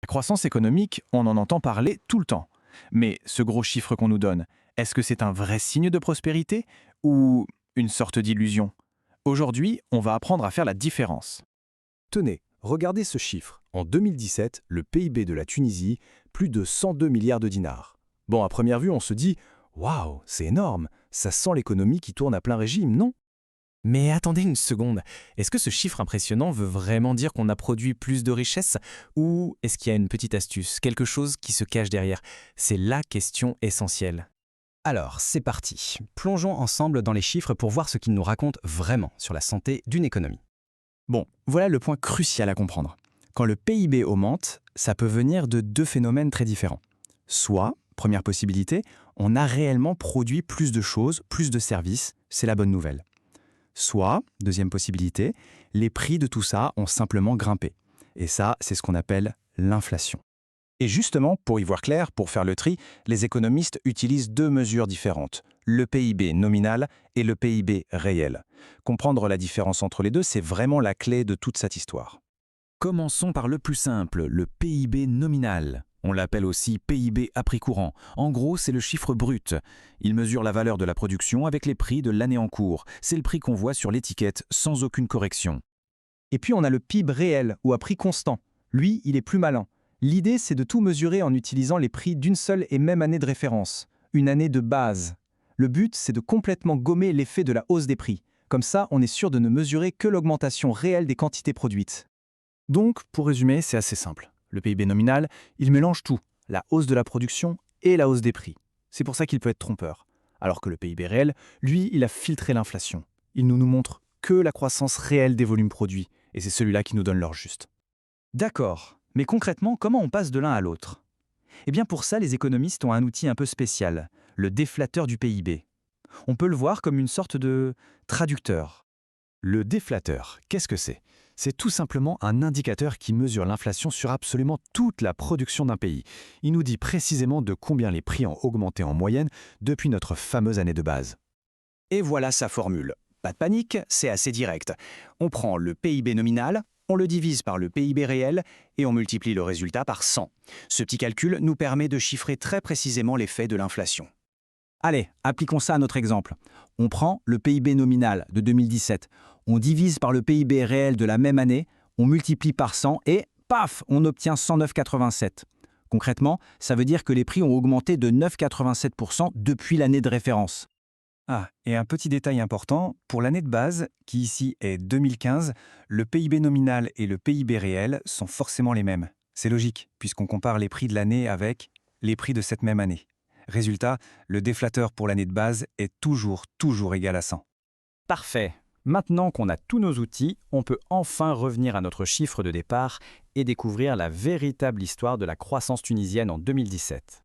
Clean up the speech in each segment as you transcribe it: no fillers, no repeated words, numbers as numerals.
La croissance économique, on en entend parler tout le temps. Mais ce gros chiffre qu'on nous donne, est-ce que c'est un vrai signe de prospérité ou une sorte d'illusion? Aujourd'hui, on va apprendre à faire la différence. Tenez, regardez ce chiffre. En 2017, le PIB de la Tunisie, plus de 102 milliards de dinars. Bon, à première vue, on se dit waouh, c'est énorme, ça sent l'économie qui tourne à plein régime, non? Mais attendez une seconde, est-ce que ce chiffre impressionnant veut vraiment dire qu'on a produit plus de richesses ou est-ce qu'il y a une petite astuce, quelque chose qui se cache derrière? C'est la question essentielle. Alors, c'est parti. Plongeons ensemble dans les chiffres pour voir ce qu'ils nous racontent vraiment sur la santé d'une économie. Bon, voilà le point crucial à comprendre. Quand le PIB augmente, ça peut venir de deux phénomènes très différents. Soit, première possibilité, on a réellement produit plus de choses, plus de services, c'est la bonne nouvelle. Soit, deuxième possibilité, les prix de tout ça ont simplement grimpé. Et ça, c'est ce qu'on appelle l'inflation. Et justement, pour y voir clair, pour faire le tri, les économistes utilisent deux mesures différentes, le PIB nominal et le PIB réel. Comprendre la différence entre les deux, c'est vraiment la clé de toute cette histoire. Commençons par le plus simple, le PIB nominal. On l'appelle aussi PIB à prix courant. En gros, c'est le chiffre brut. Il mesure la valeur de la production avec les prix de l'année en cours. C'est le prix qu'on voit sur l'étiquette sans aucune correction. Et puis on a le PIB réel ou à prix constant. Lui, il est plus malin. L'idée, c'est de tout mesurer en utilisant les prix d'une seule et même année de référence, une année de base. Le but, c'est de complètement gommer l'effet de la hausse des prix. Comme ça, on est sûr de ne mesurer que l'augmentation réelle des quantités produites. Donc, pour résumer, c'est assez simple. Le PIB nominal, il mélange tout, la hausse de la production et la hausse des prix. C'est pour ça qu'il peut être trompeur. Alors que le PIB réel, lui, il a filtré l'inflation. Il nous montre que la croissance réelle des volumes produits, et c'est celui-là qui nous donne l'heure juste. D'accord, mais concrètement, comment on passe de l'un à l'autre? Eh bien pour ça, les économistes ont un outil un peu spécial, le déflateur du PIB. On peut le voir comme une sorte de traducteur. Le déflateur, qu'est-ce que c'est? C'est tout simplement un indicateur qui mesure l'inflation sur absolument toute la production d'un pays. Il nous dit précisément de combien les prix ont augmenté en moyenne depuis notre fameuse année de base. Et voilà sa formule. Pas de panique, c'est assez direct. On prend le PIB nominal, on le divise par le PIB réel et on multiplie le résultat par 100. Ce petit calcul nous permet de chiffrer très précisément l'effet de l'inflation. Allez, appliquons ça à notre exemple. On prend le PIB nominal de 2017, on divise par le PIB réel de la même année, on multiplie par 100 et paf, on obtient 109,87. Concrètement, ça veut dire que les prix ont augmenté de 9,87% depuis l'année de référence. Ah, et un petit détail important, pour l'année de base, qui ici est 2015, le PIB nominal et le PIB réel sont forcément les mêmes. C'est logique, puisqu'on compare les prix de l'année avec les prix de cette même année. Résultat, le déflateur pour l'année de base est toujours égal à 100. Parfait. Maintenant qu'on a tous nos outils, on peut enfin revenir à notre chiffre de départ et découvrir la véritable histoire de la croissance tunisienne en 2017.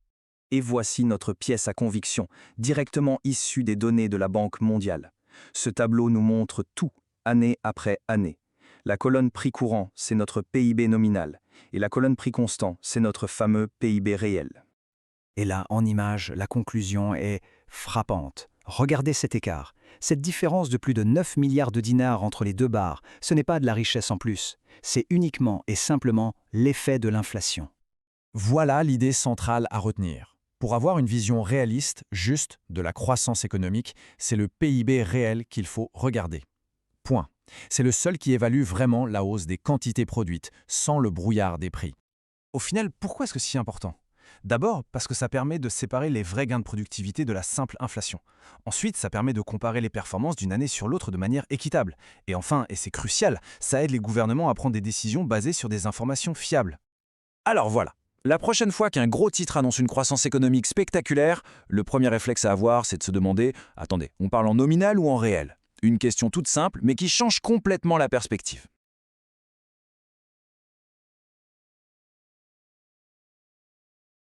Et voici notre pièce à conviction, directement issue des données de la Banque mondiale. Ce tableau nous montre tout, année après année. La colonne prix courant, c'est notre PIB nominal, et la colonne prix constant, c'est notre fameux PIB réel. Et là, en image, la conclusion est frappante. Regardez cet écart, cette différence de plus de 9 milliards de dinars entre les deux barres, ce n'est pas de la richesse en plus, c'est uniquement et simplement l'effet de l'inflation. Voilà l'idée centrale à retenir. Pour avoir une vision réaliste, juste, de la croissance économique, c'est le PIB réel qu'il faut regarder. Point. C'est le seul qui évalue vraiment la hausse des quantités produites, sans le brouillard des prix. Au final, pourquoi est-ce que c'est si important? D'abord, parce que ça permet de séparer les vrais gains de productivité de la simple inflation. Ensuite, ça permet de comparer les performances d'une année sur l'autre de manière équitable. Et enfin, et c'est crucial, ça aide les gouvernements à prendre des décisions basées sur des informations fiables. Alors voilà. La prochaine fois qu'un gros titre annonce une croissance économique spectaculaire, le premier réflexe à avoir, c'est de se demander « Attendez, on parle en nominal ou en réel ?» Une question toute simple, mais qui change complètement la perspective.